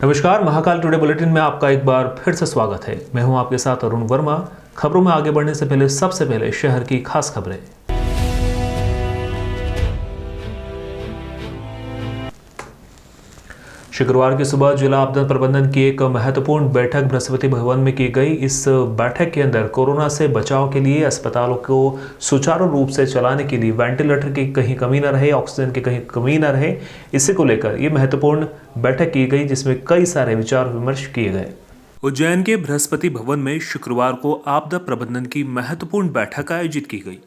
नमस्कार, Mahakal today bulletin में आपका एक बार फिर से स्वागत है। मैं हूं आपके साथ अरुण वर्मा। खबरों में आगे बढ़ने से पहले सबसे पहले शहर की खास खबरें। शुक्रवार की सुबह जिला आपदा प्रबंधन की एक महत्वपूर्ण बैठक बृहस्पति भवन में की गई। इस बैठक के अंदर कोरोना से बचाव के लिए अस्पतालों को सुचारू रूप से चलाने के लिए वेंटिलेटर की कहीं कमी न रहे, ऑक्सीजन की कहीं कमी न रहे, इसी को लेकर ये महत्वपूर्ण बैठक की गई, जिसमें कई सारे विचार विमर्श किए गए। उज्जैन के बृहस्पति भवन में शुक्रवार को आपदा प्रबंधन की महत्वपूर्ण बैठक आयोजित की गई।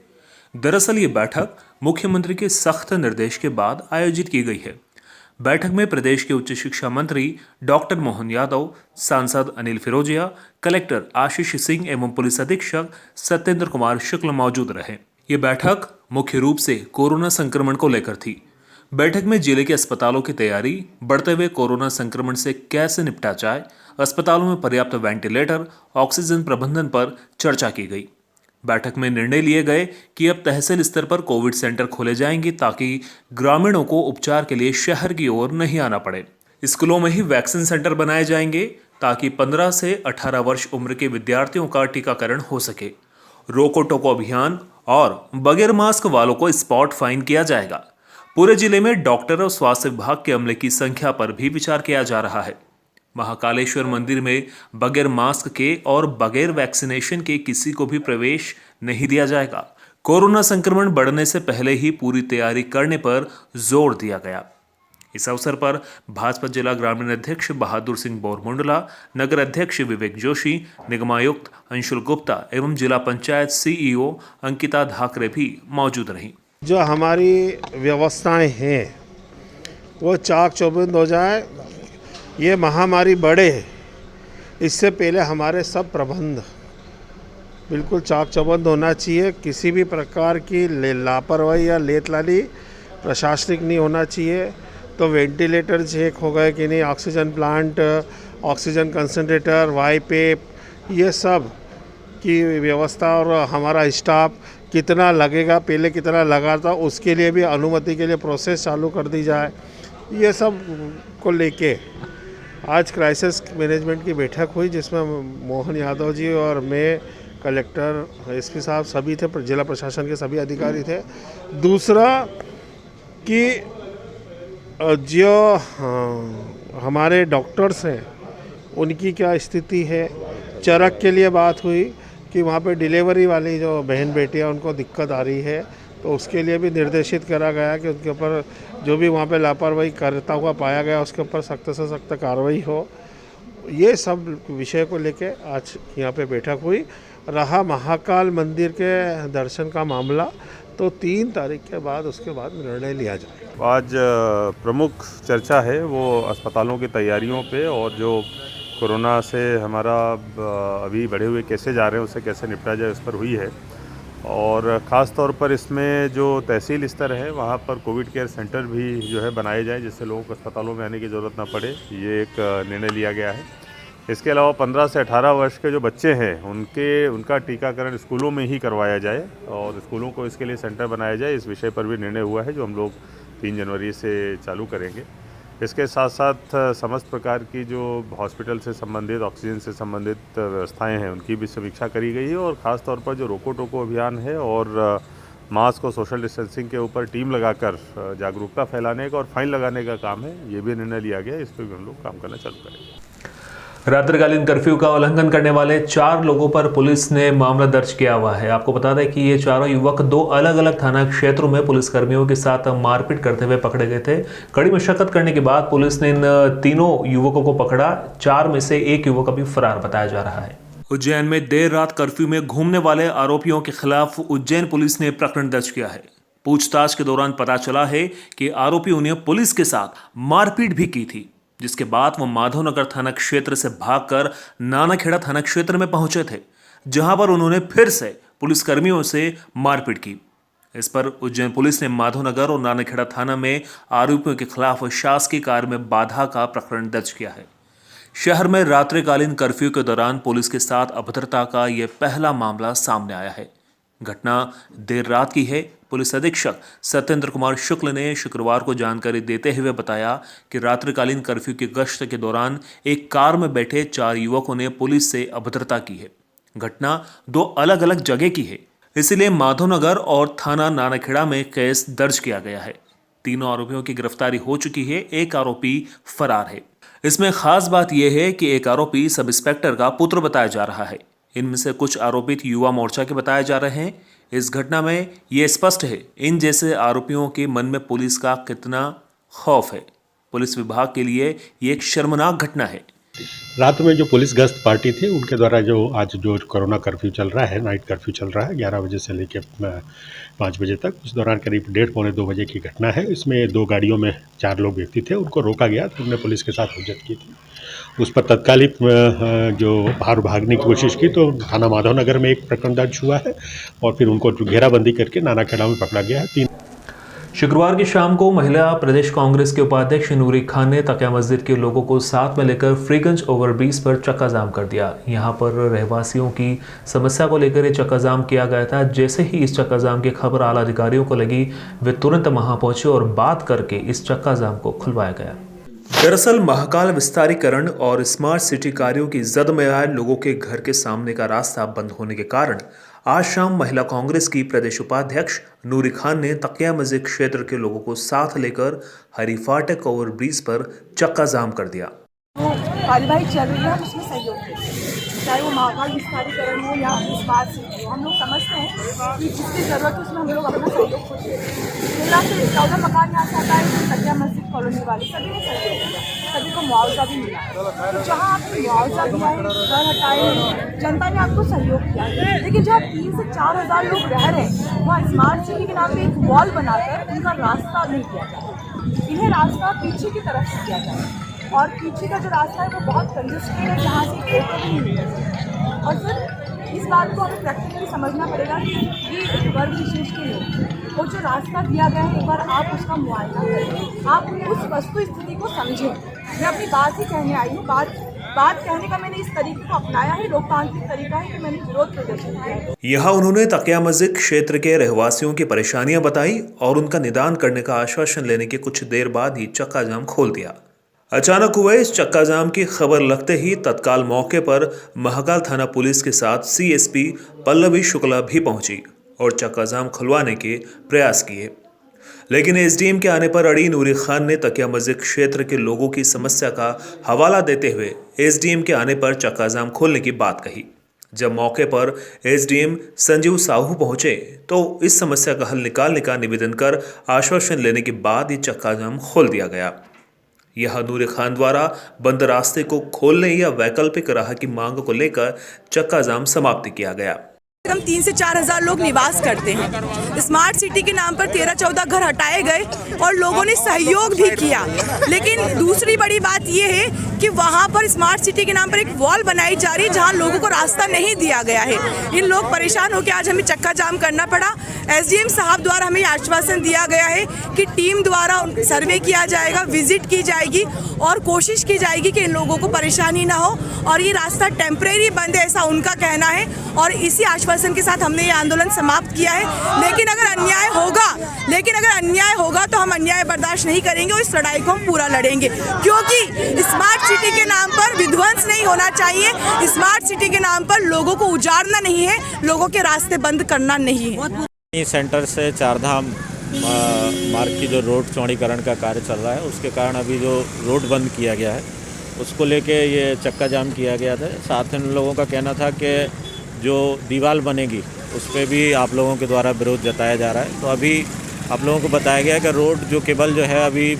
दरअसल ये बैठक मुख्यमंत्री के सख्त निर्देश के बाद आयोजित की गई है। बैठक में प्रदेश के उच्च शिक्षा मंत्री डॉक्टर मोहन यादव, सांसद अनिल फिरोजिया, कलेक्टर आशीष सिंह एवं पुलिस अधीक्षक सत्येंद्र कुमार शुक्ल मौजूद रहे। ये बैठक मुख्य रूप से कोरोना संक्रमण को लेकर थी। बैठक में जिले के अस्पतालों की तैयारी, बढ़ते हुए कोरोना संक्रमण से कैसे निपटा जाए, अस्पतालों में पर्याप्त वेंटिलेटर, ऑक्सीजन प्रबंधन पर चर्चा की गई। बैठक में निर्णय लिए गए कि अब तहसील स्तर पर कोविड सेंटर खोले जाएंगे ताकि ग्रामीणों को उपचार के लिए शहर की ओर नहीं आना पड़े। स्कूलों में ही वैक्सीन सेंटर बनाए जाएंगे ताकि 15 से 18 वर्ष उम्र के विद्यार्थियों का टीकाकरण हो सके। रोको टोको अभियान और बगैर मास्क वालों को स्पॉट फाइन किया जाएगा। पूरे जिले में डॉक्टर और स्वास्थ्य विभाग के अमले की संख्या पर भी विचार किया जा रहा है। महाकालेश्वर मंदिर में बगैर मास्क के और बगैर वैक्सीनेशन के किसी को भी प्रवेश नहीं दिया जाएगा। कोरोना संक्रमण बढ़ने से पहले ही पूरी तैयारी करने पर जोर दिया गया। इस अवसर पर भाजपा जिला ग्रामीण अध्यक्ष बहादुर सिंह बोरमुंडला, नगर अध्यक्ष विवेक जोशी, निगमायुक्त अंशुल गुप्ता एवं जिला पंचायत सीईओ अंकिता धाकरे भी मौजूद रहीं। जो हमारी व्यवस्थाएं हैं वो चाक चौबंद हो जाए, ये महामारी बढ़े इससे पहले हमारे सब प्रबंध बिल्कुल चाक चौबंद होना चाहिए। किसी भी प्रकार की लापरवाही या लेतलाली प्रशासनिक नहीं होना चाहिए। तो वेंटिलेटर चेक हो गए कि नहीं, ऑक्सीजन प्लांट, ऑक्सीजन कंसंट्रेटर, वाईपेप, ये सब की व्यवस्था और हमारा स्टाफ कितना लगेगा, पहले कितना लगा था, उसके लिए भी अनुमति के लिए प्रोसेस चालू कर दी जाए। ये सब को लेके आज क्राइसिस मैनेजमेंट की बैठक हुई, जिसमें मोहन यादव जी और मैं, कलेक्टर, एसपी साहब सभी थे, जिला प्रशासन के सभी अधिकारी थे। दूसरा कि जो हमारे डॉक्टर्स हैं उनकी क्या स्थिति है। चरक के लिए बात हुई कि वहाँ पे डिलीवरी वाली जो बहन बेटियाँ उनको दिक्कत आ रही है, तो उसके लिए भी निर्देशित करा गया कि उनके ऊपर जो भी वहाँ पे लापरवाही करता हुआ पाया गया उसके ऊपर सख्त से सख्त कार्रवाई हो। ये सब विषय को लेके आज यहाँ पे बैठक हुई। रहा महाकाल मंदिर के दर्शन का मामला, तो 3 तारीख के बाद उसके बाद निर्णय लिया जाए। आज प्रमुख चर्चा है वो अस्पतालों की तैयारियों पे और जो कोरोना से हमारा अभी बढ़े हुए केसेज जा रहे हैं उससे कैसे निपटा जाए उस पर हुई है। और ख़ास तौर पर इसमें जो तहसील स्तर है वहाँ पर कोविड केयर सेंटर भी जो है बनाए जाए, जिससे लोगों को अस्पतालों में आने की ज़रूरत ना पड़े। ये एक निर्णय लिया गया है। इसके अलावा 15 से 18 वर्ष के जो बच्चे हैं उनका टीकाकरण स्कूलों में ही करवाया जाए और स्कूलों को इसके लिए सेंटर बनाया जाए। इस विषय पर भी निर्णय हुआ है, जो हम लोग 3 जनवरी से चालू करेंगे। इसके साथ साथ समस्त प्रकार की जो हॉस्पिटल से संबंधित, ऑक्सीजन से संबंधित व्यवस्थाएं हैं उनकी भी समीक्षा करी गई है। और ख़ास तौर पर जो रोको टोको अभियान है और मास्क और सोशल डिस्टेंसिंग के ऊपर टीम लगाकर जागरूकता फैलाने का और फाइन लगाने का काम है, ये भी निर्णय लिया गया। इस पर भी हम लोग काम करना चालू करेंगे। रात्रिकालीन कर्फ्यू का उल्लंघन करने वाले 4 लोगों पर पुलिस ने मामला दर्ज किया हुआ है। आपको बता दें कि ये चारों युवक 2 अलग अलग थाना क्षेत्रों में पुलिसकर्मियों के साथ मारपीट करते हुए पकड़े गए थे। कड़ी मशक्कत करने के बाद पुलिस ने इन तीनों युवकों को पकड़ा। 4 में से एक युवक अभी फरार बताया जा रहा है। उज्जैन में देर रात कर्फ्यू में घूमने वाले आरोपियों के खिलाफ उज्जैन पुलिस ने प्रकरण दर्ज किया है। पूछताछ के दौरान पता चला है कि आरोपियों ने पुलिस के साथ मारपीट भी की थी, जिसके बाद वो माधवनगर थाना क्षेत्र से भागकर नानाखेड़ा थाना क्षेत्र में पहुंचे थे, जहां पर उन्होंने फिर से पुलिसकर्मियों से मारपीट की। इस पर उज्जैन पुलिस ने माधवनगर और नानाखेड़ा थाना में आरोपियों के खिलाफ शासकीय कार्य में बाधा का प्रकरण दर्ज किया है। शहर में रात्रिकालीन कर्फ्यू के दौरान पुलिस के साथ अभद्रता का यह पहला मामला सामने आया है। घटना देर रात की है। पुलिस अधीक्षक सत्येंद्र कुमार शुक्ल ने शुक्रवार को जानकारी देते हुए बताया कि रात्रिकालीन कर्फ्यू की गश्त के दौरान एक कार में बैठे 4 युवकों ने पुलिस से अभद्रता की है। घटना 2 अलग अलग जगह की है, इसलिए माधवनगर और थाना नानाखेड़ा में केस दर्ज किया गया है। तीनों आरोपियों की गिरफ्तारी हो चुकी है, एक आरोपी फरार है। इसमें खास बात यह है कि एक आरोपी सब इंस्पेक्टर का पुत्र बताया जा रहा है। इनमें से कुछ आरोपित युवा मोर्चा के बताए जा रहे हैं। इस घटना में यह स्पष्ट है इन जैसे आरोपियों के मन में पुलिस का कितना खौफ है। पुलिस विभाग के लिए ये एक शर्मनाक घटना है। रात में जो पुलिस गश्त पार्टी थी उनके द्वारा आज जो कोरोना कर्फ्यू चल रहा है, नाइट कर्फ्यू चल रहा है 11 बजे से लेकर 5 बजे तक, उस दौरान करीब 1:30 पौने 2 बजे की घटना है। इसमें 2 गाड़ियों में 4 लोग व्यक्ति थे, उनको रोका गया तो उन्होंने पुलिस के साथ हुज्जत की थी। उस पर तत्कालिक जो बाहर भागने की कोशिश की तो थाना माधवनगर में एक प्रकरण दर्ज हुआ है और फिर उनको घेराबंदी करके नानाखेड़ा में पकड़ा गया है। शुक्रवार की शाम को महिला प्रदेश कांग्रेस के उपाध्यक्ष नूरी खान ने तकिया मस्जिद के लोगों को साथ में लेकर फ्रीगंज ओवरब्रिज पर चक्का जाम कर दिया। यहां पर रहवासियों की समस्या को लेकर ये चक्का जाम किया गया था। जैसे ही इस चक्का जाम की खबर आला अधिकारियों को लगी, वे तुरंत वहां पहुंचे और बात करके इस चक्का जाम को खुलवाया गया। दरअसल महाकाल विस्तारीकरण और स्मार्ट सिटी कार्यों की जद में आए लोगों के घर के सामने का रास्ता बंद होने के कारण आज शाम महिला कांग्रेस की प्रदेश उपाध्यक्ष नूरी खान ने तकिया मस्जिद क्षेत्र के लोगों को साथ लेकर हरी फाटक ओवरब्रिज पर चक्का जाम कर दिया। कार्यवाही चल रही है, उसमें सहयोग है, चाहे वो महाकाल विस्तारीकरण हो या स्मार्ट सिटी हो। हम लोग समझते हैं कि जिसकी जरूरत है उसमें हम लोग अपना सहयोग खुद देते हैं। 13 से 14 मकान यहाँ से आता है, तकिया मस्जिद कॉलोनी वाले सभी ने सहयोग किया, सभी को मुआवजा भी मिला है। तो जहाँ आपने मुआवजा दिया है, घर हटाए, जनता ने आपको सहयोग किया है। लेकिन जहाँ 3 से 4 हज़ार लोग रह रहे हैं वहाँ स्मार्ट सिटी के नाम पर एक वॉल बनाकर उनका रास्ता नहीं दिया जाए। इन्हें रास्ता पीछे की तरफ से दिया जाए और पीछे का जो रास्ता है वो बहुत कंजेस्टेड है, जहाँ से ऑटो भी नहीं मिलता। और सर इस बात को हमें प्रैक्टिकली समझना पड़ेगा कि ये वर्ग विशेष के लोग, वो जो रास्ता दिया गया है एक बार आप उसका मुआयना करें, आप उस वस्तु स्थिति को समझें। मैं अपनी बात ही कहने आई हूँ, बात कहने का मैंने इस तरीके को अपनाया है, लोकतांत्रिक तरीका है कि मैंने विरोध प्रदर्शन किया। यहाँ उन्होंने तकिया मस्जिद क्षेत्र के रहवासियों की परेशानियां बताई और उनका निदान करने का आश्वासन लेने के कुछ देर बाद ही चक्का जाम खोल दिया। अचानक हुए इस चक्का जाम की खबर लगते ही तत्काल मौके पर महाकाल थाना पुलिस के साथ सीएसपी पल्लवी शुक्ला भी पहुंची और चक्का जाम खुलवाने के प्रयास किए। लेकिन एसडीएम के आने पर अड़ी नूरी खान ने तकिया मस्जिद क्षेत्र के लोगों की समस्या का हवाला देते हुए एसडीएम के आने पर चक्का जाम खोलने की बात कही। जब मौके पर एसडीएम संजीव साहू पहुंचे तो इस समस्या का हल निकालने का निवेदन कर आश्वासन लेने के बाद ही चक्का जाम खोल दिया गया। यह नूरी खान द्वारा बंद रास्ते को खोलने या वैकल्पिक राह की मांग को लेकर चक्का जाम समाप्त किया गया। हम 3 से 4 हज़ार लोग निवास करते हैं। स्मार्ट सिटी के नाम पर 13-14 घर हटाए गए और लोगों ने सहयोग भी किया। लेकिन दूसरी बड़ी बात यह है कि वहाँ पर स्मार्ट सिटी के नाम पर एक वॉल बनाई जा रही है जहाँ लोगों को रास्ता नहीं दिया गया है। इन लोग परेशान होकर आज हमें चक्का जाम करना पड़ा। एसडीएम साहब द्वारा हमें आश्वासन दिया गया है कि टीम द्वारा सर्वे किया जाएगा, विजिट की जाएगी और कोशिश की जाएगी कि इन लोगों को परेशानी ना हो और ये रास्ता टेम्परेरी बंद है, ऐसा उनका कहना है। और इसी आश्वासन के साथ हमने ये आंदोलन समाप्त किया है। लेकिन अगर अन्याय होगा तो हम अन्याय बर्दाश्त नहीं करेंगे और इस लड़ाई को हम पूरा लड़ेंगे, क्योंकि स्मार्ट सिटी के नाम पर विध्वंस नहीं होना चाहिए। स्मार्ट सिटी के नाम पर लोगों को उजाड़ना नहीं है, लोगों के रास्ते बंद करना नहीं है। सेंटर से चारधाम मार्ग की जो रोड चौड़ीकरण का कार्य चल रहा है, उसके कारण अभी जो रोड बंद किया गया है उसको लेके ये चक्का जाम किया गया था। साथ ही लोगों का कहना था कि जो दीवार बनेगी उस पर भी आप लोगों के द्वारा विरोध जताया जा रहा है। तो अभी आप लोगों को बताया गया कि रोड जो केवल जो है अभी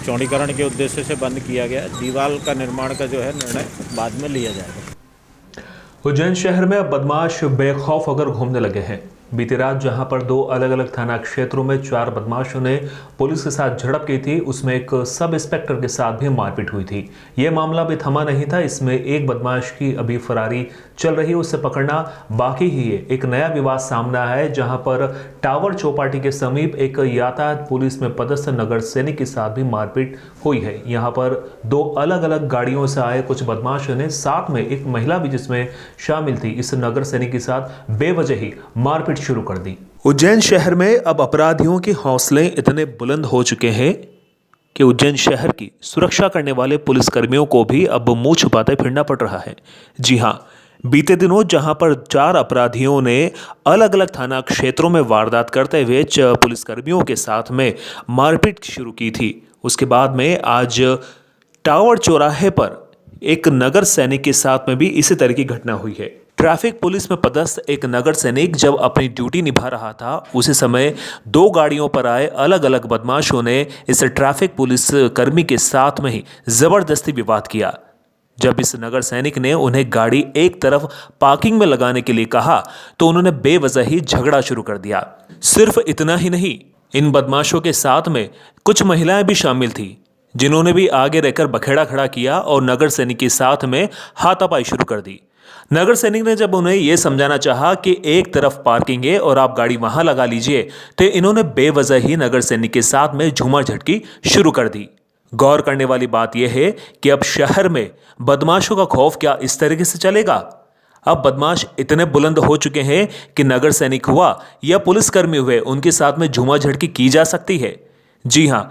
चौड़ीकरण के उद्देश्य से बंद किया गया है। दीवार का निर्माण का जो है निर्णय बाद में लिया जाएगा। उज्जैन शहर में अब बदमाश बेखौफ होकर घूमने लगे हैं। बीती रात जहां पर 2 अलग अलग थाना क्षेत्रों में 4 बदमाशों ने पुलिस के साथ झड़प की थी, उसमें एक सब इंस्पेक्टर के साथ भी मारपीट हुई थी। यह मामला भी थमा नहीं था। इसमें एक बदमाश की अभी फरारी चल रही है, उसे पकड़ना बाकी ही है। एक नया विवाद सामने आया है जहां पर टावर चौपाटी के समीप एक यातायात पुलिस में पदस्थ नगर सैनिक के साथ भी मारपीट हुई है। यहां पर 2 अलग अलग गाड़ियों से आए कुछ बदमाशों ने साथ में एक महिला भी जिसमें शामिल थी, इस नगर सैनिक के साथ बेवजह ही मारपीट शुरू कर दी। उज्जैन शहर में अब अपराधियों के हौसले इतने बुलंद हो चुके हैं कि उज्जैन शहर की सुरक्षा करने वाले पुलिसकर्मियों को भी अब मुंह छुपाते फिरना पड़ रहा है। जी हां, बीते दिनों जहां पर 4 अपराधियों ने अलग अलग थाना क्षेत्रों में वारदात करते हुए पुलिसकर्मियों के साथ में मारपीट शुरू की थी, उसके बाद में आज टावर चौराहे पर एक नगर सैनिक के साथ में भी इसी तरह की घटना हुई है। ट्रैफिक पुलिस में पदस्थ एक नगर सैनिक जब अपनी ड्यूटी निभा रहा था, उसी समय 2 गाड़ियों पर आए अलग अलग बदमाशों ने इस ट्रैफिक पुलिस कर्मी के साथ में ही जबरदस्ती विवाद किया। जब इस नगर सैनिक ने उन्हें गाड़ी एक तरफ पार्किंग में लगाने के लिए कहा तो उन्होंने बेवजह ही झगड़ा शुरू कर दिया। सिर्फ इतना ही नहीं, इन बदमाशों के साथ में कुछ महिलाएं भी शामिल थी, जिन्होंने भी आगे रहकर बखेड़ा खड़ा किया और नगर सैनिक के साथ में हाथापाई शुरू कर दी। नगर सैनिक ने जब उन्हें यह समझाना चाहा कि एक तरफ पार्किंग है और आप गाड़ी वहां लगा लीजिए, तो इन्होंने बेवजह ही नगर सैनिक के साथ में झूमाझटकी शुरू कर दी। गौर करने वाली बात यह है कि अब शहर में बदमाशों का खौफ क्या इस तरीके से चलेगा? अब बदमाश इतने बुलंद हो चुके हैं कि नगर सैनिक हुआ या पुलिसकर्मी हुए, उनके साथ में झूमाझटकी की जा सकती है। जी हां,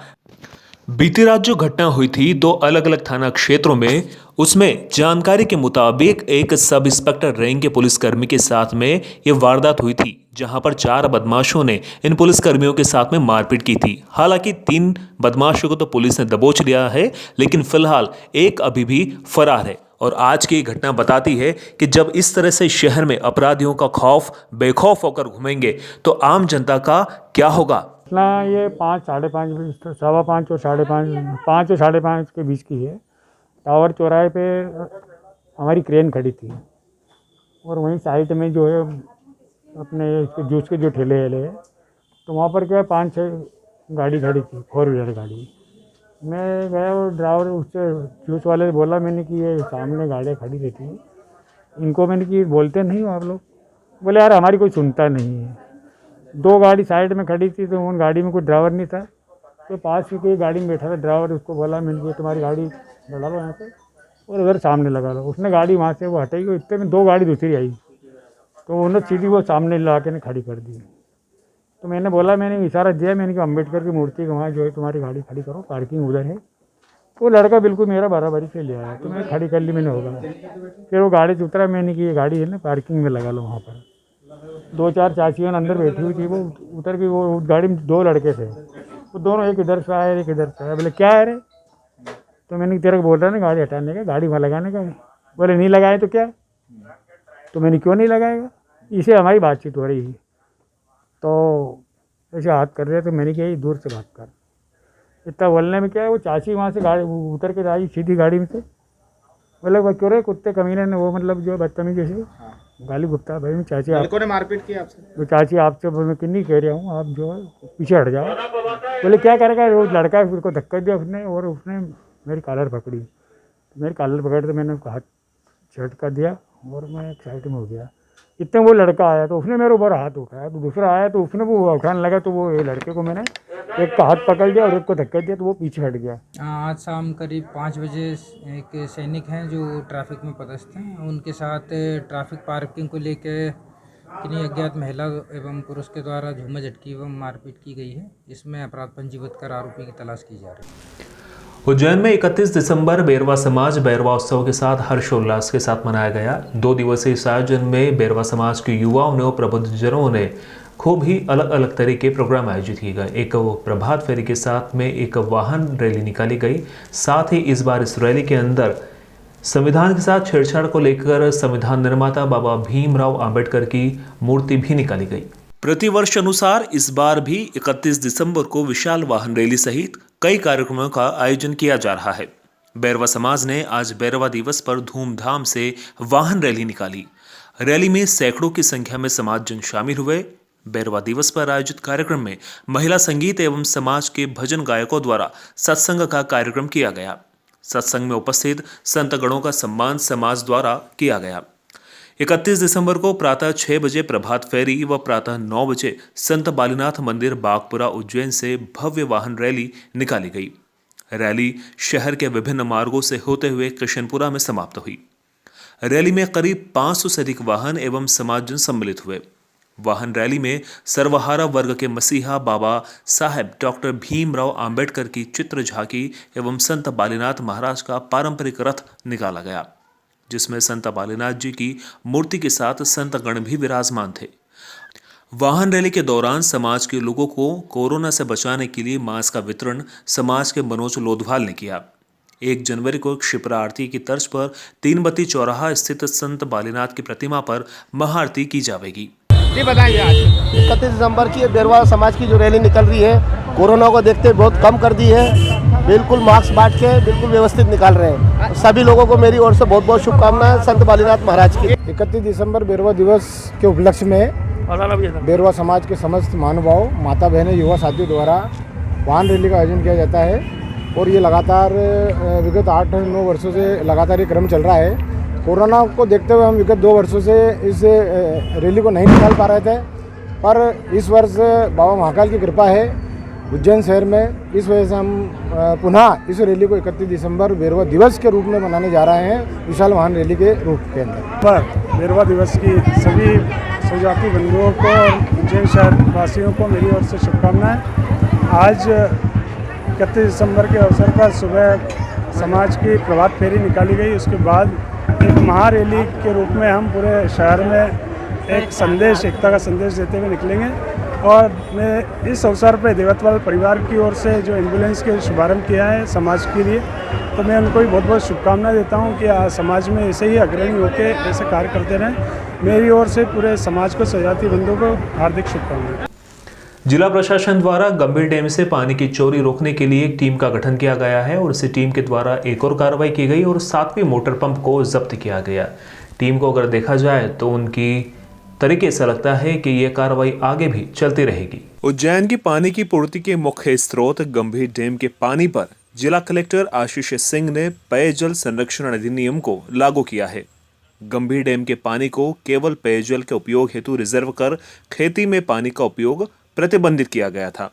बीती रात जो घटना हुई थी 2 अलग अलग थाना क्षेत्रों में, उसमें जानकारी के मुताबिक एक सब इंस्पेक्टर रैंक के पुलिसकर्मी के साथ में यह वारदात हुई थी, जहां पर 4 बदमाशों ने इन पुलिसकर्मियों के साथ में मारपीट की थी। हालांकि 3 बदमाशों को तो पुलिस ने दबोच लिया है, लेकिन फिलहाल एक अभी भी फरार है। और आज की घटना बताती है कि जब इस तरह से शहर में अपराधियों का खौफ बेखौफ होकर घूमेंगे तो आम जनता का क्या होगा? घटना ये 5, साढ़े 5, 5:15 और 5:30, 5 और 5:30 के बीच की है। टावर चौराहे पे हमारी क्रेन खड़ी थी और वहीं साइड में जो है अपने जूस के जो ठेले वेले है, तो वहाँ पर क्या है 5-6 गाड़ी खड़ी थी, 4 व्हीलर गाड़ी। मैं गया और ड्राइवर उससे जूस वाले से बोला मैंने कि ये सामने गाड़ियाँ खड़ी रहती हैं, इनको मैंने कि बोलते नहीं हो आप लोग? बोले यार हमारी कोई सुनता नहीं है। 2 गाड़ी साइड में खड़ी थी, तो उन गाड़ी में कोई ड्राइवर नहीं था, तो पास में कोई गाड़ी में बैठा था ड्राइवर, उसको बोला मैंने कि तुम्हारी गाड़ी लगा लो यहाँ पे और उधर सामने लगा लो। उसने गाड़ी वहाँ से वो हटाई, इतने में 2 गाड़ी दूसरी आई, तो उन्होंने सीधी वो सामने ला के खड़ी कर दी। तो मैंने बोला, मैंने इशारा दिया, मैंने कहा अम्बेडकर की मूर्ति के वहाँ जो है तुम्हारी गाड़ी खड़ी करो, पार्किंग उधर है। तो वो लड़का बिल्कुल मेरा बराबरी से ले आया, तो मैं खड़ी कर ली, मैंने होगा। फिर वो गाड़ी से उतरा, मैंने कि ये गाड़ी है ना पार्किंग में लगा लो वहाँ पर। 2-4 चाचियों अंदर बैठी हुई थी, वो उतर के वो गाड़ी में 2 लड़के थे, वो दोनों एक इधर से आए एक इधर से आया। बोले क्या है रे? तो मैंने तेरे को बोल रहा ना गाड़ी हटाने का, गाड़ी वहाँ लगाने का। बोले नहीं लगाए तो क्या? तो मैंने क्यों नहीं लगाएगा, इसे हमारी बातचीत हो रही है। तो ऐसे हाथ कर रहे, तो मैंने कहा दूर से बात कर। इतना बोलने में क्या है, वो चाची वहाँ से गाड़ी उतर के आई सीधी गाड़ी में से। बोले भाई क्यों रे कुत्ते कमीने ने, वो मतलब जो बदतमीज जैसे गाली गुप्ता, भाई मैं चाची आपको ने मारपीट की आपसे? तो चाची आपसे मैं नहीं कह रहा हूँ, आप जो है पीछे हट जाओ। बोले क्या करेगा, वो लड़का उसको धक्का दिया उसने, और उसने मेरी कॉलर पकड़ी। मेरी कॉलर पकड़ तो मैंने उसको हाथ झटका दिया और मैं एक साइड में हो गया। इतने वो लड़का आया तो उसने मेरे ऊपर हाथ उठाया, तो दूसरा आया तो उसने वो उठाने लगा, तो वो लड़के को मैंने एक का हाथ पकड़ लिया और एक को धक्का दिया, तो वो पीछे हट गया। आज शाम करीब 5 बजे एक सैनिक हैं जो ट्रैफिक में पदस्थ हैं, उनके साथ ट्रैफिक पार्किंग को लेकर किन्हीं अज्ञात महिला एवं पुरुष के द्वारा झूमा झटकी एवं मारपीट की गई है। इसमें अपराध पंजीबद्ध कर आरोपी की तलाश की जा रही है। उज्जैन में 31 दिसंबर बेरवा समाज बेरवा उत्सव के साथ हर्षोल्लास के साथ मनाया गया। 2 दिवसीय इस आयोजन में बेरवा समाज के युवाओं ने और प्रबुद्धजनों ने खूब ही अलग अलग तरह के प्रोग्राम आयोजित किए गए। एक प्रभात फेरी के साथ में एक वाहन रैली निकाली गई। साथ ही इस बार इस रैली के अंदर संविधान के साथ छेड़छाड़ को लेकर संविधान निर्माता बाबा भीमराव अंबेडकर की मूर्ति भी निकाली गई। प्रतिवर्ष अनुसार इस बार भी 31 दिसंबर को विशाल वाहन रैली सहित कई कार्यक्रमों का आयोजन किया जा रहा है। बेरवा समाज ने आज बेरवा दिवस पर धूमधाम से वाहन रैली निकाली। रैली में सैकड़ों की संख्या में समाजजन शामिल हुए। बेरवा दिवस पर आयोजित कार्यक्रम में महिला संगीत एवं समाज के भजन गायकों द्वारा सत्संग का कार्यक्रम किया गया। सत्संग में उपस्थित संतगणों का सम्मान समाज द्वारा किया गया। 31 दिसंबर को प्रातः 6 बजे प्रभात फेरी व प्रातः 9 बजे संत बालीनाथ मंदिर बागपुरा उज्जैन से भव्य वाहन रैली निकाली गई। रैली शहर के विभिन्न मार्गों से होते हुए कृष्णपुरा में समाप्त हुई। रैली में करीब 500 से अधिक वाहन एवं समाजजन सम्मिलित हुए। वाहन रैली में सर्वहारा वर्ग के मसीहा बाबा साहेब डॉक्टर भीमराव अंबेडकर की चित्र झांकी एवं संत बालीनाथ महाराज का पारंपरिक रथ निकाला गया, जिसमें संत बालीनाथ जी की मूर्ति के साथ संत गण भी विराजमान थे। वाहन रैली के दौरान समाज के लोगों को कोरोना से बचाने के लिए मास्क का वितरण समाज के मनोज लोधवाल ने किया। 1 जनवरी को क्षिप्रा आरती की तर्ज पर तीनबत्ती चौराहा स्थित संत बालीनाथ की प्रतिमा पर महाआरती की जाएगी। जी बताइए, आज 31 दिसंबर की बेरवा समाज की जो रैली निकल रही है, कोरोना को देखते हुए बहुत कम कर दी है। बिल्कुल मास्क बांट के बिल्कुल व्यवस्थित निकाल रहे हैं। सभी लोगों को मेरी ओर से बहुत बहुत शुभकामनाएं संत बालीनाथ महाराज की। 31 दिसंबर बेरवा दिवस के उपलक्ष्य में बेरवा समाज के समस्त महानुभाव, माता बहनें, युवा साथियों द्वारा वाहन रैली का आयोजन किया जाता है और ये लगातार विगत 8-9 वर्षों से लगातार ये क्रम चल रहा है। कोरोना को देखते हुए हम विगत 2 वर्षों से इस रैली को नहीं निकाल पा रहे थे, पर इस वर्ष बाबा महाकाल की कृपा है उज्जैन शहर में, इस वजह से हम पुनः इस रैली को 31 दिसंबर बेरवा दिवस के रूप में मनाने जा रहे हैं, विशाल वाहन रैली के रूप के अंदर। पर बेरवा दिवस की सभी स्वजाति बंधुओं को और उज्जैन शहर वासियों को मेरी ओर से शुभकामनाएं। आज 31 दिसंबर के अवसर पर सुबह समाज की प्रभात फेरी निकाली गई। उसके बाद एक महारैली के रूप में हम पूरे शहर में एक संदेश, एकता का संदेश देते हुए निकलेंगे। और मैं इस अवसर पर देवतवाल परिवार की ओर से जो एम्बुलेंस के शुभारंभ किया है समाज के लिए, तो मैं उनको भी बहुत बहुत शुभकामनाएं देता हूं कि समाज में ऐसे ही अग्रणी होकर ऐसे कार्य करते रहें। मेरी ओर से पूरे समाज को, स्वजाति बंधुओं को हार्दिक शुभकामनाएं। जिला प्रशासन द्वारा गंभीर डैम से पानी की चोरी रोकने के लिए एक टीम का गठन किया गया है और इसी टीम के द्वारा एक और कार्रवाई की गई और 7वीं मोटर पंप को जब्त किया गया। टीम को अगर देखा जाए तो उनकी तरीके से लगता है कि यह कार्रवाई आगे भी चलती रहेगी। उज्जैन की पानी की पूर्ति के मुख्य स्रोत गंभीर डैम के पानी पर जिला कलेक्टर आशीष सिंह ने पेयजल संरक्षण अधिनियम को लागू किया है। गंभीर डैम के पानी को केवल पेयजल के उपयोग हेतु रिजर्व कर खेती में पानी का उपयोग प्रतिबंधित किया गया था।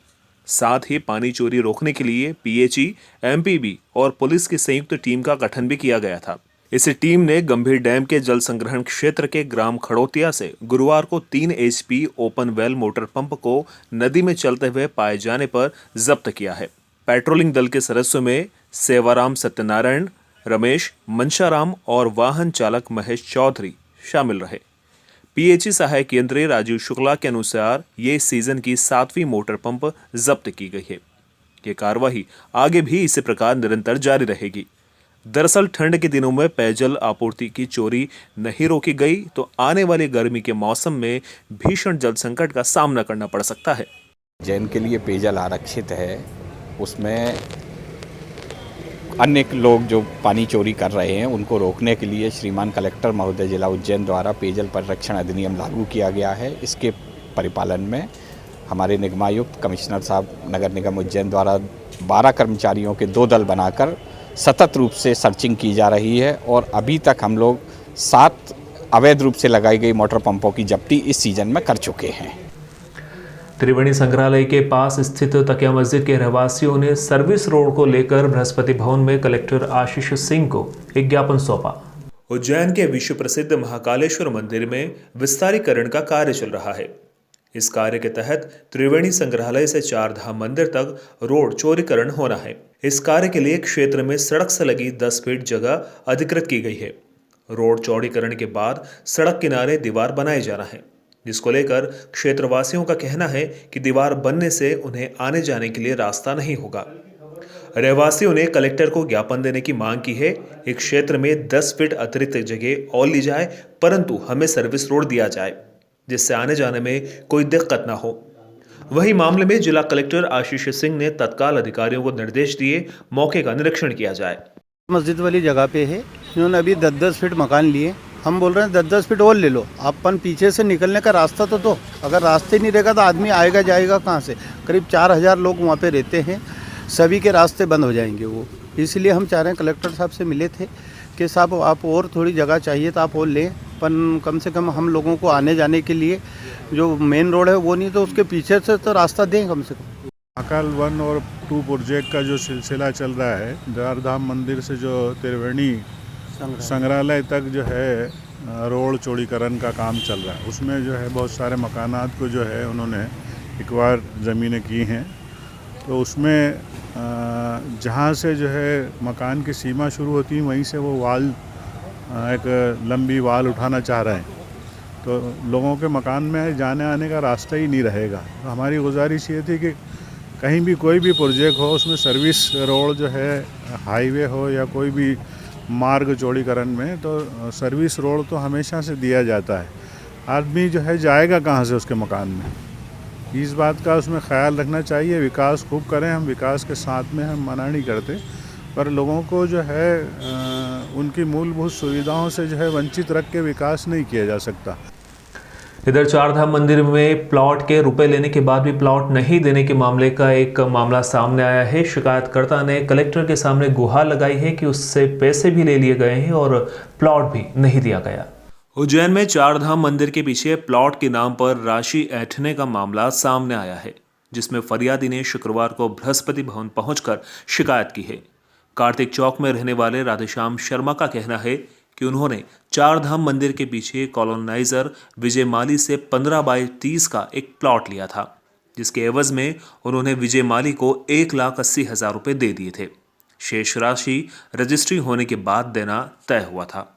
साथ ही पानी चोरी रोकने के लिए पीएचई, एमपीबी और पुलिस की संयुक्त टीम का गठन भी किया गया था। इस टीम ने गंभीर डैम के जल संग्रहण क्षेत्र के ग्राम खड़ोतिया से गुरुवार को 3 HP open well motor pump को नदी में चलते हुए पाए जाने पर जब्त किया है। पेट्रोलिंग दल के सदस्यों में सेवाराम सत्यनारायण, रमेश, मनशाराम और वाहन चालक महेश चौधरी शामिल रहे। पीएचई सहायक केंद्रीय राजीव शुक्ला के अनुसार ये सीजन की 7वीं मोटर पंप जब्त की गई है। ये कार्यवाही आगे भी इसी प्रकार निरंतर जारी रहेगी। दरअसल ठंड के दिनों में पेयजल आपूर्ति की चोरी नहीं रोकी गई तो आने वाली गर्मी के मौसम में भीषण जल संकट का सामना करना पड़ सकता है। उज्जैन के लिए पेयजल आरक्षित है, उसमें अन्य लोग जो पानी चोरी कर रहे हैं उनको रोकने के लिए श्रीमान कलेक्टर महोदय जिला उज्जैन द्वारा पेयजल परिरक्षण अधिनियम लागू किया गया है। इसके परिपालन में हमारे निगमायुक्त कमिश्नर साहब नगर निगम उज्जैन द्वारा 12 कर्मचारियों के 2 दल बनाकर सतत रूप से सर्चिंग की जा रही है और अभी तक हम लोग 7 अवैध रूप से लगाई गई मोटर पंपों की जब्ती इस सीजन में कर चुके हैं। त्रिवेणी संग्रहालय के पास स्थित तकिया मस्जिद के रहवासियों ने सर्विस रोड को लेकर बृहस्पति भवन में कलेक्टर आशीष सिंह को एक ज्ञापन सौंपा। उज्जैन के विश्व प्रसिद्ध महाकालेश्वर मंदिर में विस्तारीकरण का कार्य चल रहा है। इस कार्य के तहत त्रिवेणी संग्रहालय से 4 धाम मंदिर तक रोड चौड़ीकरण होना है। इस कार्य के लिए क्षेत्र में सड़क से लगी 10 फीट जगह अधिकृत की गई है। रोड चौड़ीकरण के बाद सड़क किनारे दीवार बनाए जाना है, जिसको लेकर क्षेत्रवासियों का कहना है कि दीवार बनने से उन्हें आने जाने के लिए रास्ता नहीं होगा। रहवासियों ने कलेक्टर को ज्ञापन देने की मांग की है। एक क्षेत्र में 10 फीट अतिरिक्त जगह और ली जाए, परंतु हमें सर्विस रोड दिया जाए जिससे आने जाने में कोई दिक्कत ना हो। वही मामले में जिला कलेक्टर आशीष सिंह ने तत्काल अधिकारियों को निर्देश दिए मौके का निरीक्षण किया जाए। मस्जिद वाली जगह पे है, इन्होंने अभी 10-10 फीट मकान लिए। हम बोल रहे हैं 10-10 फीट और ले लो, अपन पीछे से निकलने का रास्ता तो दो। अगर रास्ते नहीं रहेगा तो आदमी आएगा जाएगा कहाँ से? करीब 4000 लोग वहाँ पे रहते हैं, सभी के रास्ते बंद हो जाएंगे वो। इसलिए हम चाह रहे हैं, कलेक्टर साहब से मिले थे कि साहब आप और थोड़ी जगह चाहिए तो आप और लें, पर कम से कम हम लोगों को आने जाने के लिए जो मेन रोड है वो नहीं तो उसके पीछे से तो रास्ता दें कम से कम। महाकाल 1 और 2 प्रोजेक्ट का जो सिलसिला चल रहा है, 4 धाम मंदिर से जो त्रिवेणी संग्रहालय तक जो है रोड चौड़ीकरण का काम चल रहा है। उसमें जो है बहुत सारे मकानात को जो है उन्होंने एक बार ज़मीनें की हैं, तो उसमें जहाँ से जो है मकान की सीमा शुरू होती है वहीं से वो वाल एक लंबी वाल उठाना चाह रहे हैं, तो लोगों के मकान में जाने आने का रास्ता ही नहीं रहेगा। तो हमारी गुजारिश ये थी कि कहीं भी कोई भी प्रोजेक्ट हो उसमें सर्विस रोड जो है, हाईवे हो या कोई भी मार्ग चौड़ीकरण में, तो सर्विस रोड तो हमेशा से दिया जाता है। आदमी जो है जाएगा कहाँ से उसके मकान में, इस बात का उसमें ख्याल रखना चाहिए। विकास खूब करें, हम विकास के साथ में हम मना नहीं करते, पर लोगों को जो है उनकी मूलभूत सुविधाओं से जो है वंचित रख के विकास नहीं किया जा सकता। इधर चारधाम मंदिर में प्लॉट के रुपए लेने के बाद भी प्लॉट नहीं देने के मामले का एक मामला सामने आया है। शिकायतकर्ता ने कलेक्टर के सामने गुहार लगाई है कि उससे पैसे भी ले लिए गए हैं और प्लॉट भी नहीं दिया गया। उज्जैन में चारधाम मंदिर के पीछे प्लॉट के नाम पर राशि ऐंठने का मामला सामने आया है, जिसमें फरियादी ने शुक्रवार को बृहस्पति भवन पहुंचकर शिकायत की है। कार्तिक चौक में रहने वाले राधेश्याम शर्मा का कहना है कि उन्होंने चारधाम मंदिर के पीछे कॉलोनाइजर विजय माली से 15 बाय 30 का एक प्लॉट लिया था, जिसके एवज में उन्होंने विजय माली को 1,80,000 रुपये दे दिए थे। शेष राशि रजिस्ट्री होने के बाद देना तय हुआ था।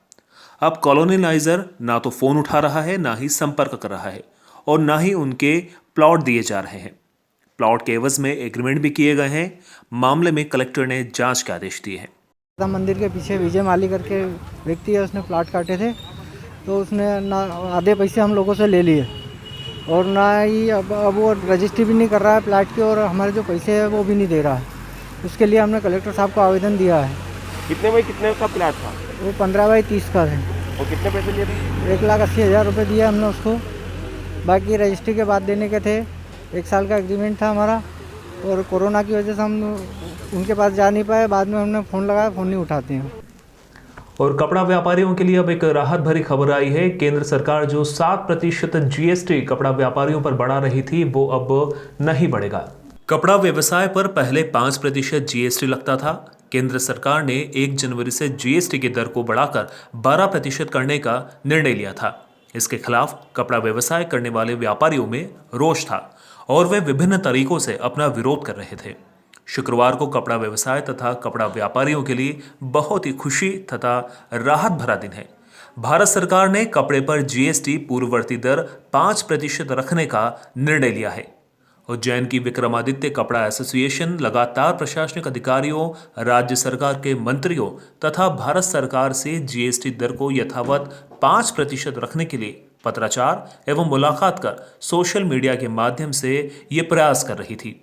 अब कॉलोनाइजर ना तो फोन उठा रहा है, ना ही संपर्क कर रहा है और ना ही उनके प्लॉट दिए जा रहे हैं। प्लॉट के एवज में एग्रीमेंट भी किए गए हैं। मामले में कलेक्टर ने जांच के आदेश दिए हैं। मंदिर के पीछे विजय माली करके व्यक्ति है, उसने प्लाट काटे थे, तो उसने ना आधे पैसे हम लोगों से ले लिए और ना ही अब वो रजिस्ट्री भी नहीं कर रहा है प्लाट की, और हमारे जो पैसे हैं वो भी नहीं दे रहा है। उसके लिए हमने कलेक्टर साहब को आवेदन दिया है। कितने बाई कितने का प्लाट था? वो 15 बाई 30 का है। और कितने पैसे लिए थे? 1,80,000 रुपये दिए हमने उसको, बाकी रजिस्ट्री के बाद देने के थे। 1 साल का एग्रीमेंट था हमारा, और कोरोना की वजह से हम उनके पास जा नहीं पाए। बाद में हमने फ़ोन लगाया, फ़ोन नहीं उठाते हैं। और कपड़ा व्यापारियों के लिए अब एक राहत भरी खबर आई है। केंद्र सरकार जो 7% GST कपड़ा व्यापारियों पर बढ़ा रही थी, वो अब नहीं बढ़ेगा। कपड़ा व्यवसाय पर पहले 5% GST लगता था। केंद्र सरकार ने 1 जनवरी से GST की दर को बढ़ाकर 12% करने का निर्णय लिया था। इसके खिलाफ कपड़ा व्यवसाय करने वाले व्यापारियों में रोष था और वे विभिन्न तरीकों से अपना विरोध कर रहे थे। शुक्रवार को कपड़ा व्यवसाय तथा कपड़ा व्यापारियों के लिए बहुत ही खुशी तथा राहत भरा दिन है। भारत सरकार ने कपड़े पर GST पूर्ववर्ती दर 5% रखने का निर्णय लिया है। उज्जैन की विक्रमादित्य कपड़ा एसोसिएशन लगातार प्रशासनिक अधिकारियों, राज्य सरकार के मंत्रियों तथा भारत सरकार से GST दर को यथावत 5% रखने के लिए पत्राचार एवं मुलाकात कर सोशल मीडिया के माध्यम से ये प्रयास कर रही थी।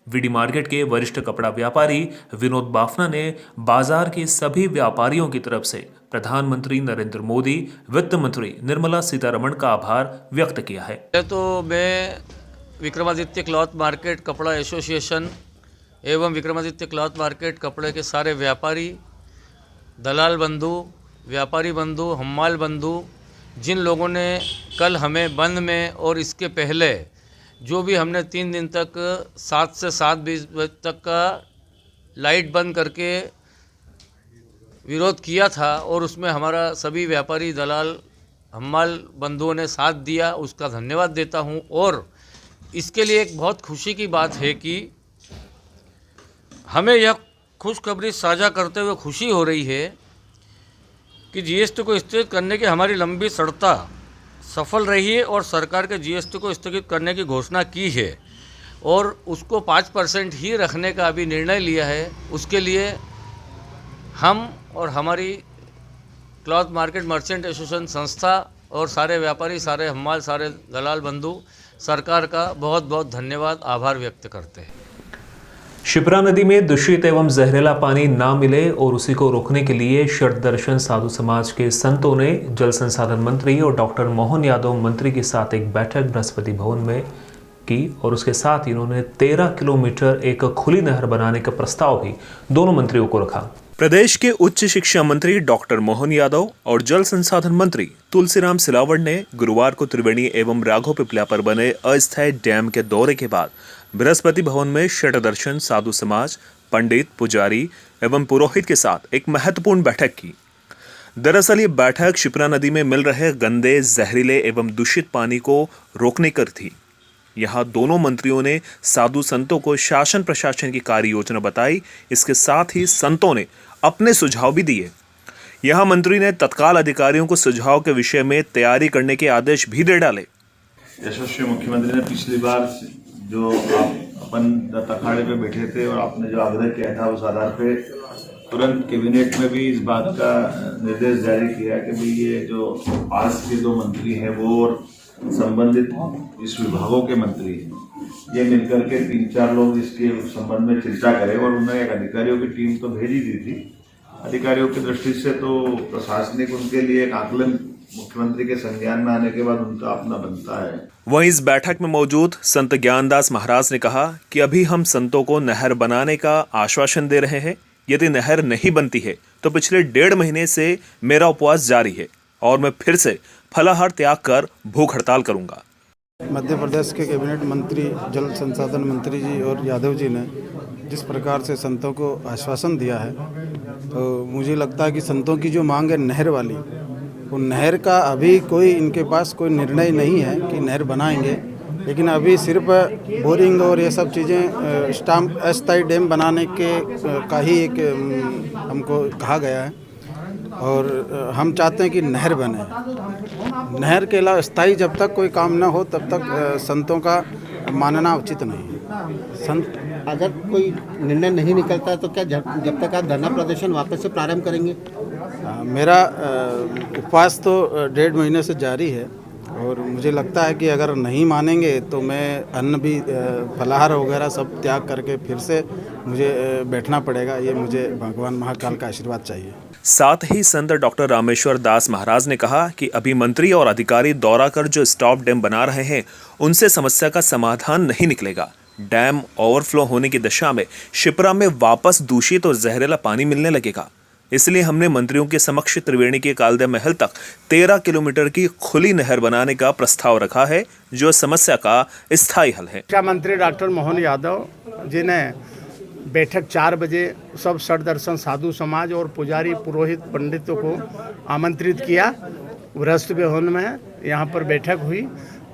वीडी मार्केट के वरिष्ठ कपड़ा व्यापारी विनोद बाफना ने बाजार के सभी व्यापारियों की तरफ से प्रधानमंत्री नरेंद्र मोदी, वित्त मंत्री निर्मला सीतारमण का आभार व्यक्त किया है। तो मैं विक्रमादित्य क्लॉथ मार्केट कपड़ा एसोसिएशन एवं विक्रमादित्य क्लॉथ मार्केट कपड़े के सारे व्यापारी, दलाल बंधु, व्यापारी बंधु, हम्माल बंधु, जिन लोगों ने कल हमें बंद में और इसके पहले जो भी हमने 3 दिन तक 7 से 7:20 बजे तक का लाइट बंद करके विरोध किया था, और उसमें हमारा सभी व्यापारी, दलाल, हम्माल बंधुओं ने साथ दिया, उसका धन्यवाद देता हूं। और इसके लिए एक बहुत खुशी की बात है कि हमें यह खुशखबरी साझा करते हुए खुशी हो रही है कि GST को स्थगित करने की हमारी लंबी सड़ता सफल रही है और सरकार के GST को स्थगित करने की घोषणा की है और उसको 5% ही रखने का अभी निर्णय लिया है। उसके लिए हम और हमारी क्लॉथ मार्केट मर्चेंट एसोसिएशन संस्था और सारे व्यापारी, सारे हम्माल, सारे दलाल बंधु सरकार का बहुत बहुत धन्यवाद, आभार व्यक्त करते हैं। शिप्रा नदी में दूषित एवं जहरीला पानी ना मिले और उसी को रोकने के लिए शट दर्शन साधु समाज के संतों ने जल संसाधन मंत्री और डॉक्टर मोहन यादव मंत्री के साथ एक बैठक बृहस्पति भवन में की और उसके साथ इन्होंने 13 किलोमीटर एक खुली नहर बनाने का प्रस्ताव भी दोनों मंत्रियों को रखा। प्रदेश के उच्च शिक्षा मंत्री डॉक्टर मोहन यादव और जल संसाधन मंत्री तुलसीराम सिलावट ने गुरुवार को त्रिवेणी एवं राघोपिपल्या पर बने अस्थायी डैम के दौरे के बाद बृहस्पति भवन में शट दर्शन साधु समाज, पंडित, पुजारी एवं पुरोहित के साथ एक महत्वपूर्ण बैठक की। दरअसल ये बैठक शिप्रा नदी में मिल रहे गंदे, जहरीले एवं दूषित पानी को रोकने कर थी। यहाँ दोनों मंत्रियों ने साधु संतों को शासन प्रशासन की कार्य योजना बताई। इसके साथ ही संतों ने अपने सुझाव भी दिए। यहाँ मंत्री ने तत्काल अधिकारियों को सुझाव के विषय में तैयारी करने के आदेश भी दे डाले। यशस्वी मुख्यमंत्री ने पिछली बार जो अपन अखाड़े पे बैठे थे और आपने जो आग्रह किया था उस आधार पे तुरंत कैबिनेट में भी इस बात का निर्देश जारी किया कि भाई ये जो पास के दो मंत्री हैं वो और संबंधित इस विभागों के मंत्री ये मिलकर के 3-4 लोग इसके संबंध में चर्चा करें। और उन्होंने एक अधिकारियों की टीम तो भेजी दी थी। अधिकारियों की दृष्टि से तो प्रशासनिक उनके लिए एक आकलन मुख्यमंत्री के संज्ञान में आने के बाद उनका अपना बनता है। वहीं इस बैठक में मौजूद संत ज्ञानदास महाराज ने कहा कि अभी हम संतों को नहर बनाने का आश्वासन दे रहे हैं। यदि नहर नहीं बनती है तो पिछले 1.5 महीने से मेरा उपवास जारी है और मैं फिर से फलाहार त्याग कर भूख हड़ताल करूंगा। मध्य प्रदेश के कैबिनेट मंत्री, जल संसाधन मंत्री जी और यादव जी ने जिस प्रकार से संतों को आश्वासन दिया है, तो मुझे लगता है कि संतों की जो मांग है नहर वाली, वो नहर का अभी कोई इनके पास कोई निर्णय नहीं है कि नहर बनाएंगे। लेकिन अभी सिर्फ बोरिंग और ये सब चीज़ें स्टाम्प अस्थायी डैम बनाने के का ही एक हमको कहा गया है और हम चाहते हैं कि नहर बने। नहर के अलावा स्थायी जब तक कोई काम ना हो तब तक संतों का मानना उचित नहीं है। संत अगर कोई निर्णय नहीं निकलता है तो क्या जब तक आप धरना प्रदर्शन वापस से प्रारंभ करेंगे? मेरा उपवास तो 1.5 महीने से जारी है और मुझे लगता है कि अगर नहीं मानेंगे तो मैं अन्न भी फलाहार वगैरह सब त्याग करके फिर से मुझे बैठना पड़ेगा। ये मुझे भगवान महाकाल का आशीर्वाद चाहिए। साथ ही संत डॉक्टर रामेश्वर दास महाराज ने कहा कि अभी मंत्री और अधिकारी दौरा कर जो स्टॉप डैम बना रहे हैं उनसे समस्या का समाधान नहीं निकलेगा। डैम ओवरफ्लो होने की दशा में शिप्रा में वापस दूषित और जहरीला पानी मिलने लगेगा। इसलिए हमने मंत्रियों के समक्ष त्रिवेणी के कालदे महल तक 13 किलोमीटर की खुली नहर बनाने का प्रस्ताव रखा है, जो समस्या का स्थायी हल है। शिक्षा मंत्री डॉक्टर मोहन यादव जी ने बैठक 4 बजे सब सददर्शन साधु समाज और पुजारी पुरोहित पंडितों को आमंत्रित किया। गृहस्थ भवन में यहाँ पर बैठक हुई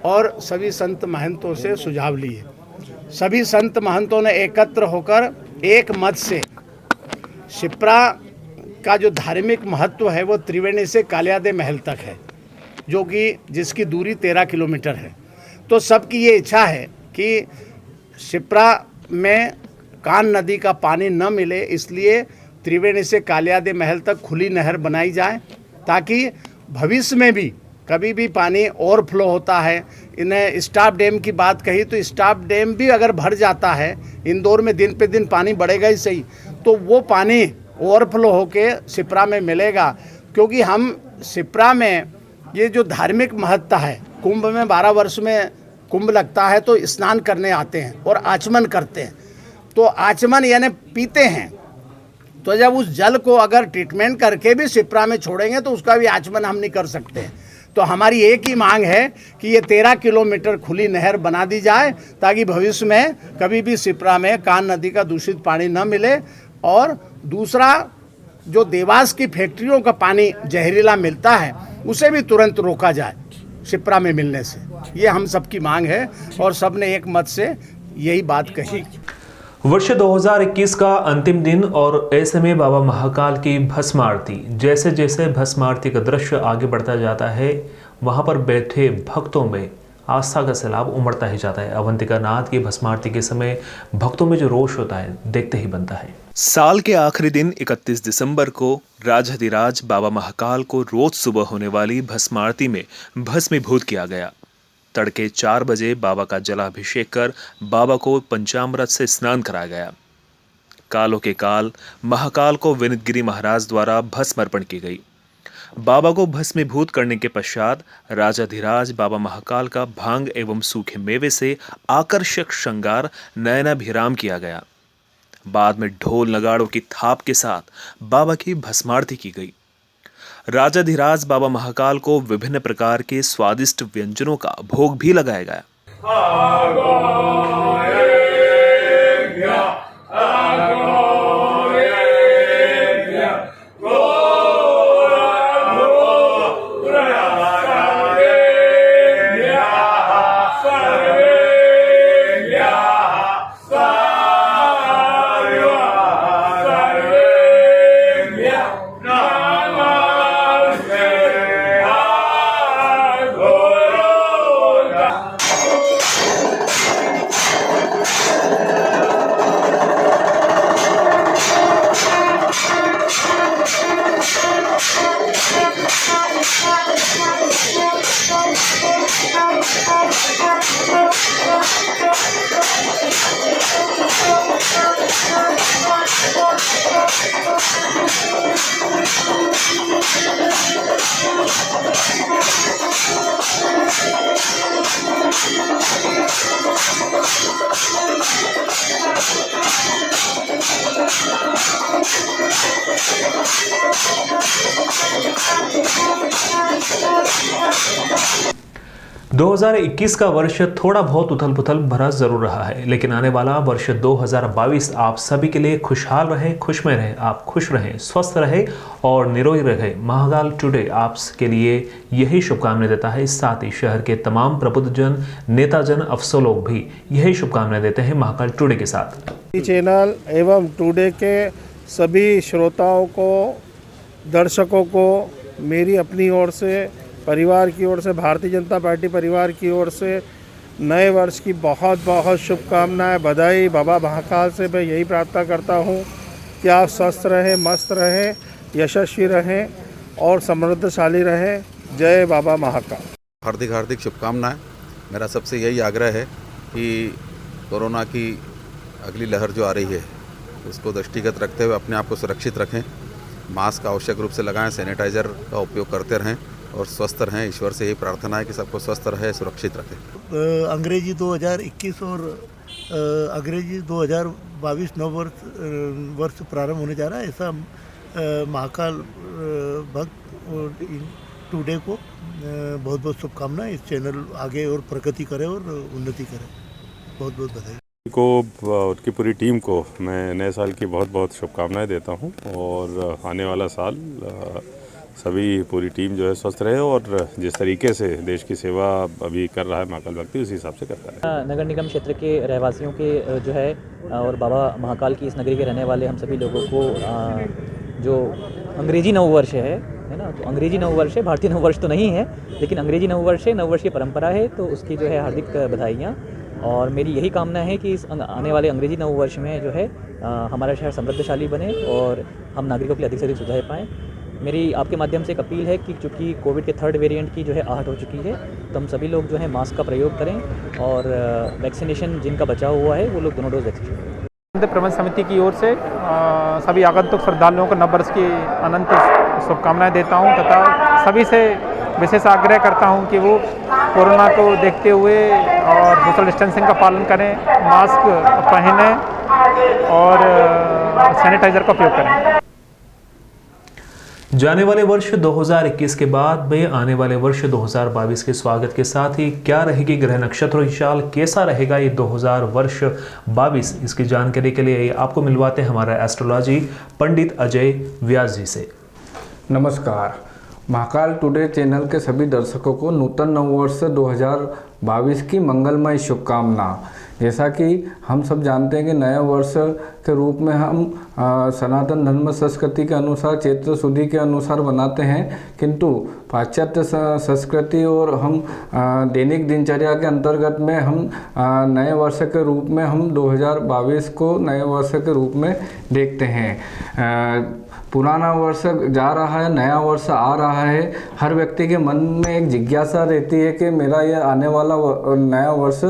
और सभी संत महंतों से सुझाव लिए। सभी संत महंतों ने एकत्र होकर एक मत से शिप्रा का जो धार्मिक महत्व है वो त्रिवेणी से कालियादे महल तक है, जो कि जिसकी दूरी 13 किलोमीटर है। तो सबकी ये इच्छा है कि शिप्रा में कान नदी का पानी न मिले, इसलिए त्रिवेणी से कालियादे महल तक खुली नहर बनाई जाए, ताकि भविष्य में भी कभी भी पानी ओवरफ्लो होता है। इन्हें स्टाफ डैम की बात कही तो स्टाफ डैम भी अगर भर जाता है, इंदौर में दिन पे दिन पानी बढ़ेगा ही सही, तो वो पानी ओवरफ्लो होके शिप्रा में मिलेगा। क्योंकि हम शिप्रा में ये जो धार्मिक महत्ता है, कुंभ में 12 वर्ष में कुंभ लगता है तो स्नान करने आते हैं और आचमन करते हैं। तो आचमन यानी पीते हैं, तो जब उस जल को अगर ट्रीटमेंट करके भी शिप्रा में छोड़ेंगे तो उसका भी आचमन हम नहीं कर सकते हैं। तो हमारी एक ही मांग है कि ये 13 किलोमीटर खुली नहर बना दी जाए, ताकि भविष्य में कभी भी शिप्रा में कान नदी का दूषित पानी न मिले। और दूसरा, जो देवास की फैक्ट्रियों का पानी जहरीला मिलता है उसे भी तुरंत रोका जाए शिप्रा में मिलने से। ये हम सबकी मांग है और सब ने एक मत से यही बात कही। वर्ष 2021 का अंतिम दिन और ऐसे में बाबा महाकाल की भस्म आरती, जैसे जैसे भस्म आरती का दृश्य आगे बढ़ता जाता है, वहां पर बैठे भक्तों में आस्था का सैलाब उमड़ता ही जाता है। अवंतिका नाथ की भस्म आरती के समय भक्तों में जो रोष होता है देखते ही बनता है। साल के आखिरी दिन 31 दिसंबर को राजाधिराज बाबा महाकाल को रोज सुबह होने वाली भस्म आरती में भस्मीभूत किया गया। तड़के 4 बजे बाबा का जलाभिषेक कर बाबा को पंचामृत से स्नान कराया गया। कालों के काल महाकाल को विनितगिरी महाराज द्वारा भस्म अर्पण की गई। बाबा को भस्मीभूत करने के पश्चात राजाधिराज बाबा महाकाल का भांग एवं सूखे मेवे से आकर्षक श्रृंगार नयनाभिराम किया गया। बाद में ढोल नगाड़ों की थाप के साथ बाबा की भस्मारती की गई। राजाधिराज बाबा महाकाल को विभिन्न प्रकार के स्वादिष्ट व्यंजनों का भोग भी लगाया गया। 2021 का वर्ष थोड़ा बहुत उथल पुथल भरा जरूर रहा है, लेकिन आने वाला वर्ष 2022 आप सभी के लिए खुशहाल रहे, खुश में रहे, आप खुश रहें, स्वस्थ रहे और निरोगी रहे। महाकाल टुडे आप के लिए यही शुभकामनाएं देता है। साथ ही शहर के तमाम प्रबुद्धजन, नेताजन, अफसर लोग भी यही शुभकामनाएं देते हैं महाकाल टुडे के साथ। चैनल एवं टुडे के सभी श्रोताओं को, दर्शकों को मेरी अपनी ओर से, परिवार की ओर से, भारतीय जनता पार्टी परिवार की ओर से नए वर्ष की बहुत बहुत शुभकामनाएं, बधाई। बाबा महाकाल से मैं यही प्रार्थना करता हूं कि आप स्वस्थ रहें, मस्त रहें, यशस्वी रहें और समृद्धशाली रहें। जय बाबा महाकाल। हार्दिक हार्दिक शुभकामनाएं। मेरा सबसे यही आग्रह है कि कोरोना की अगली लहर जो आ रही है उसको दृष्टिगत रखते हुए अपने आप को सुरक्षित रखें, मास्क आवश्यक रूप से लगाएं, सैनिटाइज़र का उपयोग करते रहें और स्वस्थ रहें। ईश्वर से यही प्रार्थना है कि सबको स्वस्थ रहे, सुरक्षित रखें। अंग्रेजी 2021 और अंग्रेजी 2022 नव वर्ष प्रारंभ होने जा रहा है। ऐसा महाकाल भक्त टुडे को बहुत बहुत शुभकामनाएं। इस चैनल आगे और प्रगति करे और उन्नति करे। बहुत बहुत बधाई को, उनकी पूरी टीम को मैं नए साल की बहुत बहुत शुभकामनाएं देता हूं और आने वाला साल सभी पूरी टीम जो है स्वस्थ रहे और जिस तरीके से देश की सेवा अभी कर रहा है महाकाल व्यक्ति, उसी हिसाब से करता है। नगर निगम क्षेत्र के रहवासियों के जो है और बाबा महाकाल की इस नगरी के रहने वाले हम सभी लोगों को जो अंग्रेजी नववर्ष है ना, तो अंग्रेजी नववर्ष है, भारतीय नववर्ष तो नहीं है, लेकिन अंग्रेजी नववर्ष है, नववर्ष की परंपरा है, तो उसकी जो है हार्दिक बधाइयाँ। और मेरी यही कामना है कि इस आने वाले अंग्रेजी नववर्ष में जो है हमारा शहर समृद्धशाली बने और हम नागरिकों के लिए अधिक से अधिक सुविधाएं पाएँ। मेरी आपके माध्यम से एक अपील है कि चूँकि कोविड के 3rd वेरिएंट की जो है आहट हो चुकी है, तो हम सभी लोग जो है मास्क का प्रयोग करें और वैक्सीनेशन जिनका बचाव हुआ है वो लोग दोनों डोज वैक्सीनेशन करें। प्रबंध समिति की ओर से सभी आगंतुक श्रद्धालुओं को नव वर्ष की अनंत शुभकामनाएं देता हूं तथा सभी से विशेष आग्रह करता हूं कि वो कोरोना को देखते हुए और सोशल डिस्टेंसिंग का पालन करें, मास्क पहनें और सैनिटाइज़र का उपयोग करें। जाने वाले वर्ष 2021 के बाद में आने वाले वर्ष 2022 के स्वागत के साथ ही क्या रहेगी ग्रह नक्षत्र की चाल, कैसा रहेगा ये 2022, इसकी जानकारी के लिए आपको मिलवाते हैं हमारा एस्ट्रोलॉजी पंडित अजय व्यास जी से। नमस्कार। महाकाल टुडे चैनल के सभी दर्शकों को नूतन नववर्ष 2022 की मंगलमय शुभकामना। जैसा कि हम सब जानते हैं कि नए वर्ष के रूप में हम सनातन धर्म संस्कृति के अनुसार चैत्र शुद्धि के अनुसार बनाते हैं, किंतु पाश्चात्य संस्कृति और हम दैनिक दिनचर्या के अंतर्गत में हम नए वर्ष के रूप में हम 2022 को नए वर्ष के रूप में देखते हैं। पुराना वर्ष जा रहा है, नया वर्ष आ रहा है। हर व्यक्ति के मन में एक जिज्ञासा रहती है कि मेरा ये आने वाला नया वर्ष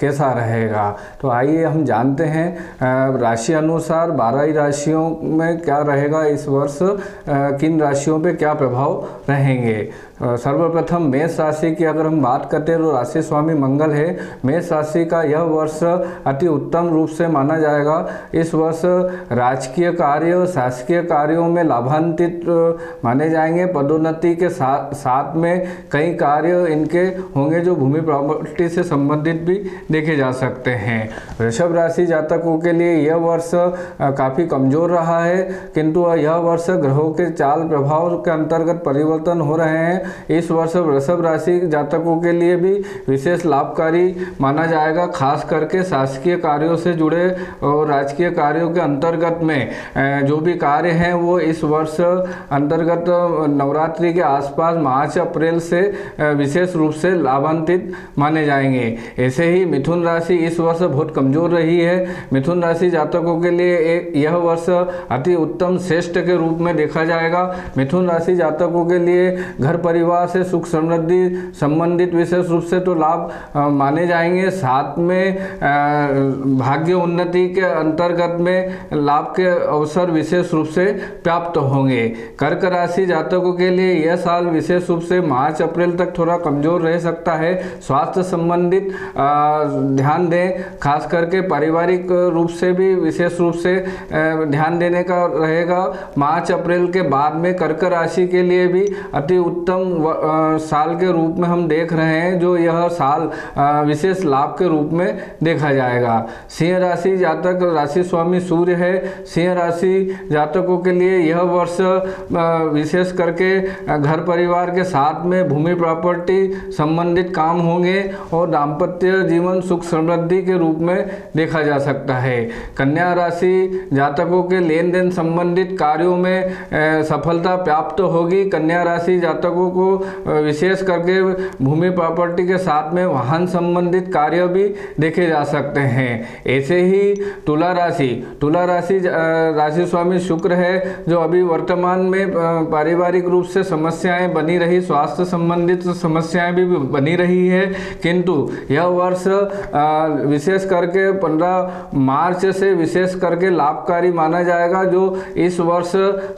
कैसा रहेगा। तो आइए हम जानते हैं राशि अनुसार 12 राशियों में क्या रहेगा इस वर्ष, किन राशियों पे क्या प्रभाव रहेंगे। सर्वप्रथम मेष राशि की अगर हम बात करते हैं तो राशि स्वामी मंगल है। मेष राशि का यह वर्ष अति उत्तम रूप से माना जाएगा। इस वर्ष राजकीय कार्य, शासकीय कार्यों में लाभान्वित माने जाएंगे। पदोन्नति के साथ में कई कार्य इनके होंगे जो भूमि प्रॉपर्टी से संबंधित भी देखे जा सकते हैं। वृषभ राशि जातकों के लिए यह वर्ष काफ़ी कमज़ोर रहा है, किंतु यह वर्ष ग्रहों के चाल प्रभाव के अंतर्गत परिवर्तन हो रहे हैं। इस वर्ष वृषभ राशि जातकों के लिए भी विशेष लाभकारी माना जाएगा, खास करके शासकीय कार्यों से जुड़े और राजकीय कार्यों के अंतर्गत में जो भी कार्य हैं वो इस वर्ष अंतर्गत नवरात्रि के आसपास मार्च अप्रैल से विशेष रूप से लाभान्वित माने जाएंगे। ऐसे ही मिथुन राशि इस वर्ष बहुत कमज़ोर रही है। मिथुन राशि जातकों के लिए यह वर्ष अति उत्तम श्रेष्ठ के रूप में देखा जाएगा। मिथुन राशि जातकों के लिए घर परिवार से सुख समृद्धि संबंधित विशेष रूप से तो लाभ माने जाएंगे, साथ में भाग्य उन्नति के अंतर्गत में लाभ के अवसर विशेष रूप से प्राप्त होंगे। कर्क राशि जातकों के लिए यह साल विशेष रूप से मार्च अप्रैल तक थोड़ा कमज़ोर रह सकता है। स्वास्थ्य संबंधित ध्यान दें, खास करके पारिवारिक रूप से भी विशेष रूप से ध्यान देने का रहेगा। मार्च अप्रैल के बाद में कर्क राशि के लिए भी अति उत्तम साल के रूप में हम देख रहे हैं, जो यह साल विशेष लाभ के रूप में देखा जाएगा। सिंह राशि जातक राशि स्वामी सूर्य है। सिंह राशि जातकों के लिए यह वर्ष विशेष करके घर परिवार के साथ में भूमि प्रॉपर्टी संबंधित काम होंगे और दाम्पत्य जीवन सुख समृद्धि के रूप में देखा जा सकता है। कन्या राशि जातकों के लेन देन संबंधित कार्यों में सफलता प्राप्त होगी। कन्या राशि जातकों को विशेष करके भूमि प्रॉपर्टी के साथ में वाहन संबंधित कार्य भी देखे जा सकते हैं। ऐसे ही तुला राशि राशि स्वामी शुक्र है, जो अभी वर्तमान में पारिवारिक रूप से समस्याएं बनी रही, स्वास्थ्य संबंधित समस्याएं भी बनी रही है, किंतु यह वर्ष विशेष करके 15 मार्च से विशेष करके लाभकारी माना जाएगा। जो इस वर्ष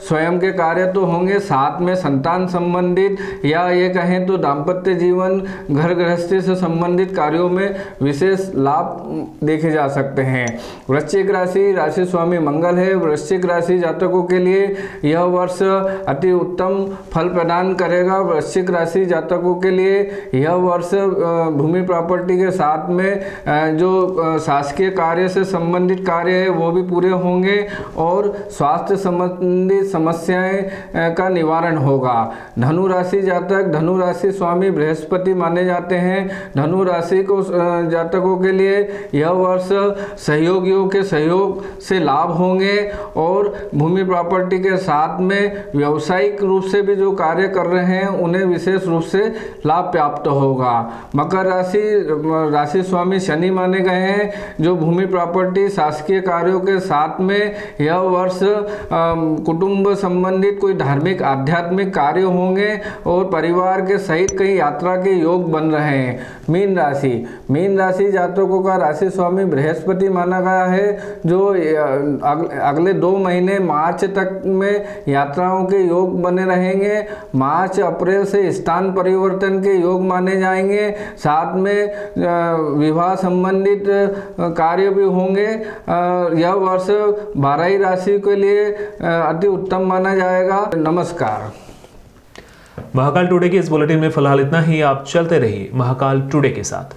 स्वयं के कार्य तो होंगे, साथ में संतान संबंधित या ये कहें तो दाम्पत्य जीवन घर गृहस्थी से संबंधित कार्यों में विशेष लाभ देखे जा सकते हैं। वृश्चिक राशि राशि स्वामी मंगल है। वृश्चिक राशि जातकों के लिए यह वर्ष अति उत्तम फल प्रदान करेगा। वृश्चिक राशि जातकों के लिए यह वर्ष भूमि प्रॉपर्टी के साथ में जो शासकीय कार्य से संबंधित कार्य है वो भी पूरे होंगे और स्वास्थ्य संबंधी समस्याएं का निवारण होगा। धनु राशि जातक, धनु राशि स्वामी बृहस्पति माने जाते हैं। धनु राशि को जातकों के लिए यह वर्ष सहयोगियों के सहयोग से लाभ होंगे और भूमि प्रॉपर्टी के साथ में व्यावसायिक रूप से भी जो कार्य कर रहे हैं उन्हें विशेष रूप से लाभ प्राप्त होगा। मकर राशि स्वामी शनि माने गए हैं। जो भूमि प्रॉपर्टी शासकीय कार्यों के साथ में यह वर्ष कुटुंब संबंधित कोई धार्मिक आध्यात्मिक कार्य होंगे और परिवार के सहित कई यात्रा के योग बन रहे हैं। मीन राशि जातकों का राशि स्वामी बृहस्पति माना गया है। जो अगले 2 महीने मार्च तक में यात्राओं के योग बने रहेंगे। मार्च अप्रैल से स्थान परिवर्तन के योग माने जाएंगे। साथ में विवाह संबंधित कार्य भी होंगे। यह वर्ष 12 राशि के लिए अति उत्तम माना जाएगा। नमस्कार। महाकाल टुडे के इस बुलेटिन में फिलहाल इतना ही। आप चलते रहिए महाकाल टुडे के साथ।